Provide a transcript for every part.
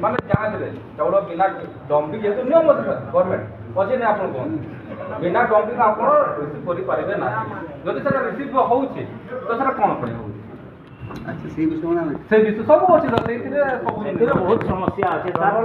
ମାନେ ଯାଞ୍ଚରେ ଚାଉଳ ବିନା ଡମ୍ପିଂ ଯେହେତୁ ନିୟମ ଅଛି ଗଭର୍ଣ୍ଣମେଣ୍ଟ ଅଛି ନା ଆପଣ କୁହନ୍ତୁ ବିନା ଡମ୍ପିଂ ଆପଣ ରିସିଭ୍ କରିପାରିବେ ନାହିଁ ଯଦି ସେଟା ରିସିଭ୍ ହେଉଛି ତ ସେଟା କ'ଣ ପାଇଁ ହେଉଛି ଆଚ୍ଛା ସେଇ ବିଷୟ ସେ ବିଷୟ ସବୁ ଅଛି ତ ସେଇଥିରେ ବହୁତ ସମସ୍ୟା ଅଛି ସାର୍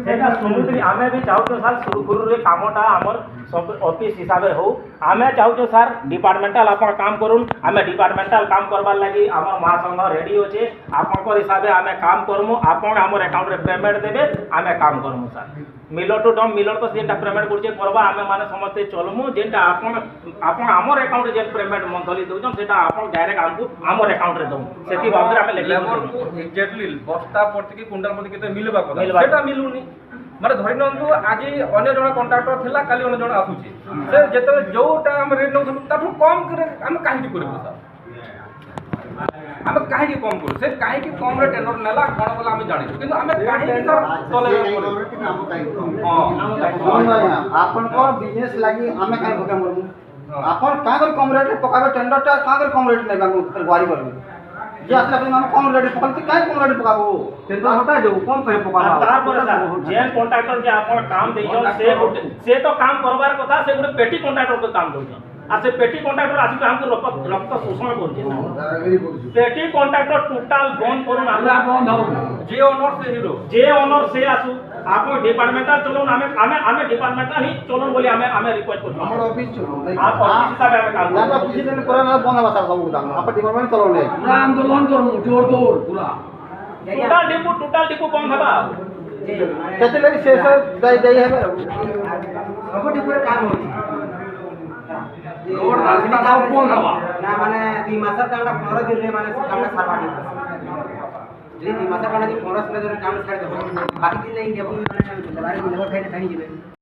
ସେଇଟା ସୁରୁଖୁରୁ ଆମେ ବି ଚାହୁଁଛୁ ସାର୍ ସୁରୁଖୁରୁରେ କାମଟା ଆମର ସବୁ ଅଫିସ ହିସାବରେ ହଉ ଆମେ ଚାହୁଁଛୁ ସାର୍ ଡିପାର୍ଟମେଣ୍ଟାଲ ଆପଣ କାମ କରୁନ୍ ଆମେ ଡିପାର୍ଟମେଣ୍ଟାଲ କାମ କରବାର୍ ଲାଗି ଆମର ମହାସଂଘ ରେଡ଼ି ଅଛେ ଆପଣଙ୍କର ହିସାବରେ ଆମେ କାମ କରମୁ ଆପଣ ଆମର ଆକାଉଣ୍ଟରେ ପେମେଣ୍ଟ ଦେବେ ଆମେ କାମ କରମୁ ସାର୍ ମିଲର ଟୁ ଡମ୍ ମିଲର ତ ଯେନ୍ଟା ପେମେଣ୍ଟ କରୁଛେ କରବା ଆମେ ମାନେ ସମସ୍ତେ ଚଲମୁ ଯେନ୍ଟା ଆପଣ ଆମର ଆକାଉଣ୍ଟରେ ଯେନ୍ ପେମେଣ୍ଟ ମନ୍ଥଲି ଦେଉଛନ୍ ସେଟା ଆପଣ ଡାଇରେକ୍ଟ ଆମକୁ ଆମର ଆକାଉଣ୍ଟରେ ଦେବୁ ସେଥି ଭାବରେ ଆମେ ଲେବରକୁ ଏକ୍ଜାକ୍ଟଲି ବସ୍ତା ପ୍ରତି କୁଇଣ୍ଟାଲ ପ୍ରତି କେତେ ମିଳିବା କଥା ସେଟା ମିଳୁନି ମାନେ ଧରି ନିଅନ୍ତୁ ଆଜି ଅନ୍ୟ ଜଣେ କଣ୍ଟ୍ରାକ୍ଟର ଥିଲା କାଲି ଅନ୍ୟ ଜଣେ ଆସୁଛି ସେ ଯେତେବେଳେ ଯୋଉଟା ଆମେ ରେଟ୍ ନେଉଥିଲୁ ତାଠୁ କମ୍ ଆମେ କାହିଁକି କରିବୁ ସାର୍ ଆମେ କାହିଁକି କମ୍ କରୁ ସେ କାହିଁକି କମ୍ରେ ଟେଣ୍ଡର ନେଲା କ'ଣ କଲା ଆମେ ଜାଣିଛୁ କିନ୍ତୁ ଆମେ କାହିଁକି ତାର ଆପଣଙ୍କ ବିଜନେସ୍ ଲାଗି ଆମେ କାହିଁ ଭୋଗ ମରମୁ ଆପଣ କାଁ କରି କମ୍ ରେଟ୍ରେ ପକାବେ ଟେଣ୍ଡରଟା କାଁ କରି କମ୍ ରେଟ୍ ନେବେ ଆମକୁ ଗୁହାରି କରିବେ ଯେ ଆସିଲା ପରେ ଆମେ କମ୍ ରେଟ୍ ପକାନ୍ତି କାହିଁ କମ୍ ରେଟ୍ ପକାବୁ ଟେଣ୍ଡର ହଟା ଯାଉ କମ୍ କାହିଁ ପକାବା ତାପରେ ଯେନ୍ କଣ୍ଟ୍ରାକ୍ଟର ଯେ ଆପଣ କାମ ଦେଇଛନ୍ ସେ ତ କାମ କରବାର କଥା ସେ ଗୋଟେ ପେଟି କଣ୍ଟ୍ରାକ୍ଟରକୁ କାମ ଦଉଛନ୍ আর সে পেটি কন্ট্রাক্টর আসি আমাকে রক্ত শোষণ করছে পেটি কন্ট্রাক্টর টোটাল বন্ধ করুন আমরা বন্ধ হব যে ওনর সে হিরো যে ওনর সে আসু আপনি ডিপার্টমেন্টাল চলুন আমি ডিপার্টমেন্টাল হি চলুন বলি আমি রিকোয়েস্ট করছি আমার অফিস চলুন আর অফিস হিসাবে আমি কাম না না কিছু দিন পরে না বন্ধ হবে সব দাম আপনি ডিপার্টমেন্ট চলুন না আমরা আন্দোলন করব জোর জোর পুরা টোটাল ডিপো বন্ধ হবা সেতে লাগি শেষ দেই দেই হবে সব ডিপোরে কাম হচ্ছে रोड रास्ता सब बंद हवा ना माने 2 मास कांडा 15 दिन रे माने कामटा सारबा दे जे 2 मास कांडा 15 दिन रे काम छाड़ दे बाकी दिन नहीं देबो माने बारे में लेबर खाइने खानी जेबे